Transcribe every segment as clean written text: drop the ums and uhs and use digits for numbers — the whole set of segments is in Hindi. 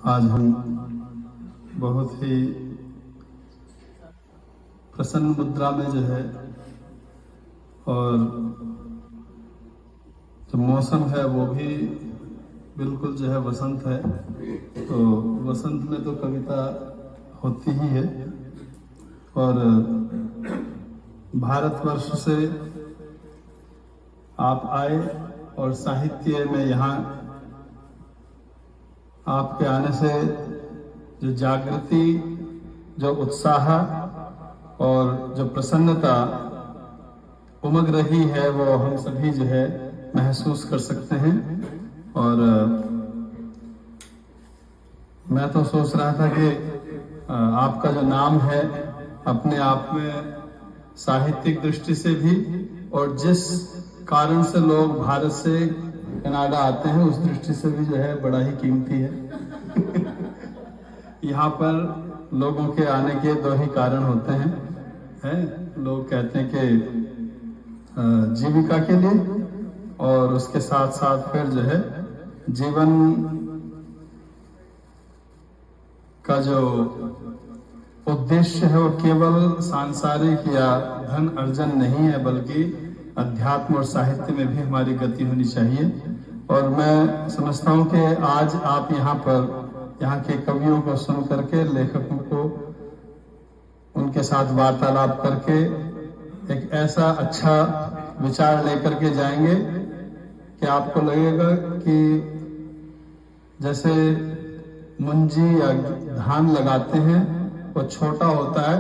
आज हम बहुत ही प्रसन्न मुद्रा में जो है और जो मौसम है वो भी बिल्कुल जो है वसंत है। तो वसंत में तो कविता होती ही है और भारतवर्ष से आप आए और साहित्य में यहाँ आपके आने से जो जागृति, जो उत्साह और जो प्रसन्नता उमग रही है वो हम सभी जो है महसूस कर सकते हैं। और मैं तो सोच रहा था कि आपका जो नाम है अपने आप में साहित्यिक दृष्टि से भी और जिस कारण से लोग भारत से कनाडा आते हैं उस दृष्टि से भी जो है बड़ा ही कीमती है। यहाँ पर लोगों के आने के दो ही कारण होते हैं लोग कहते हैं कि जीविका के लिए और उसके साथ साथ फिर जो है जीवन का जो उद्देश्य है वो केवल सांसारिक या धन अर्जन नहीं है बल्कि अध्यात्म और साहित्य में भी हमारी गति होनी चाहिए। और मैं समझता हूँ कि आज आप यहाँ पर यहाँ के कवियों को सुन करके, लेखकों को उनके साथ वार्तालाप करके एक ऐसा अच्छा विचार लेकर के जाएंगे कि आपको लगेगा कि जैसे मुंजी या धान लगाते हैं वो छोटा होता है,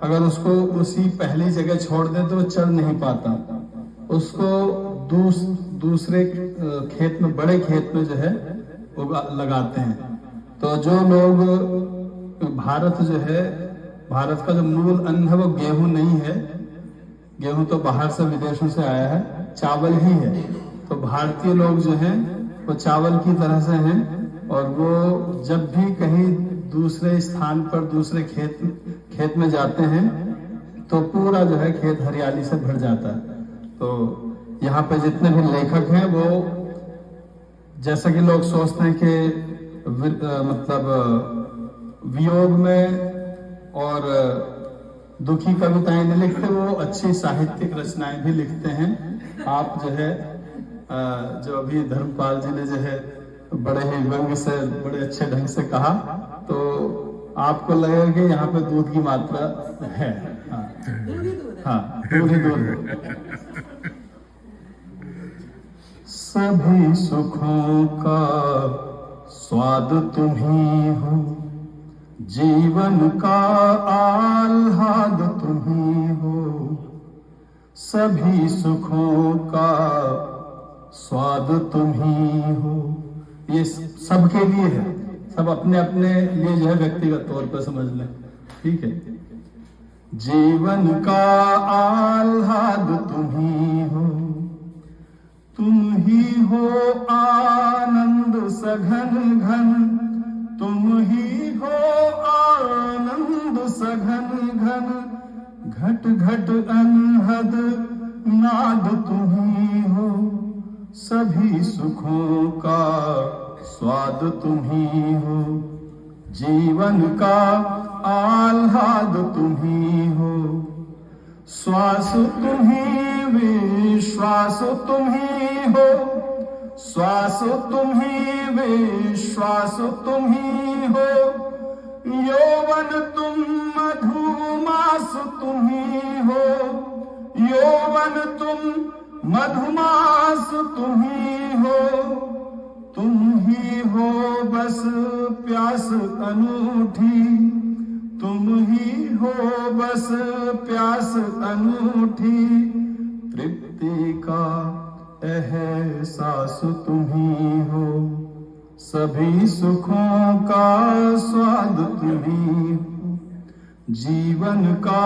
अगर उसको उसी पहली जगह छोड़ दे तो वो चल नहीं पाता, उसको दूसरे खेत में, बड़े खेत में जो है लगाते हैं। तो जो लोग भारत जो है, भारत का जो मूल अन्न है वो गेहूं नहीं है, गेहूं तो बाहर से विदेशों से आया है, चावल ही है। तो भारतीय लोग जो हैं वो चावल की तरह से हैं और वो जब भी कहीं दूसरे स्थान पर, दूसरे खेत में जाते हैं तो पूरा जो है खेत हरियाली से भर जाता है। तो यहाँ पे जितने भी लेखक हैं वो, जैसा कि लोग सोचते हैं कि मतलब वियोग में और दुखी कविताएं नहीं लिखते, वो अच्छी साहित्यिक रचनाएं भी लिखते हैं। आप जो है जो अभी धर्मपाल जी ने जो है बड़े ही व्यंग से, बड़े अच्छे ढंग से कहा, तो आपको लगेगा कि यहाँ पे दूध की मात्रा है। हाँ, दूध ही दूध। सभी सुखों का स्वाद तुम्ही हो, जीवन का आह्लाद तुम्ही हो, सभी सुखों का स्वाद तुम्ही हो। ये सबके लिए है, सब अपने अपने लिए जो है व्यक्तिगत तौर पर समझ लें, ठीक है। जीवन का आह्लाद तुम्ही हो, तुम ही हो आनंद सघन घन, तुम ही हो आनंद सघन घन, घट घट अनहद नाद तुम्ही हो, सभी सुखों का स्वाद तुम्ही हो, जीवन का आह्लाद तुम्ही हो, श्वास तुम्ही विश्वास तुम्ही हो, श्वास तुम्ही विश्वास तुम्ही हो, यौवन तुम मधुमास तुम्ही हो, यौवन तुम मधुमास तुम्ही हो, तुम ही हो बस प्यास अनूठी, तुम ही हो बस प्यास अनूठी, तृप्ति का एहसास तुम्ही हो, सभी सुखों का स्वाद तुम्ही हो, जीवन का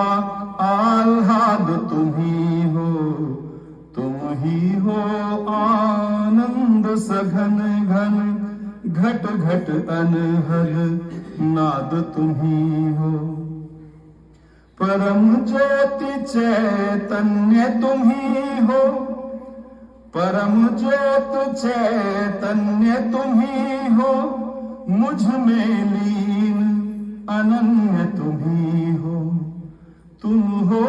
आह्लाद तुम्ही हो, तुम ही हो आनंद सघन घन, घट घट अनहद नाद तुम्ही हो, परम ज्योति चैतन्य तुम्ही हो, परम ज्योत चैतन्य तुम्ही हो, मुझ में लीन, अनन्य तुम्ही हो, तुम हो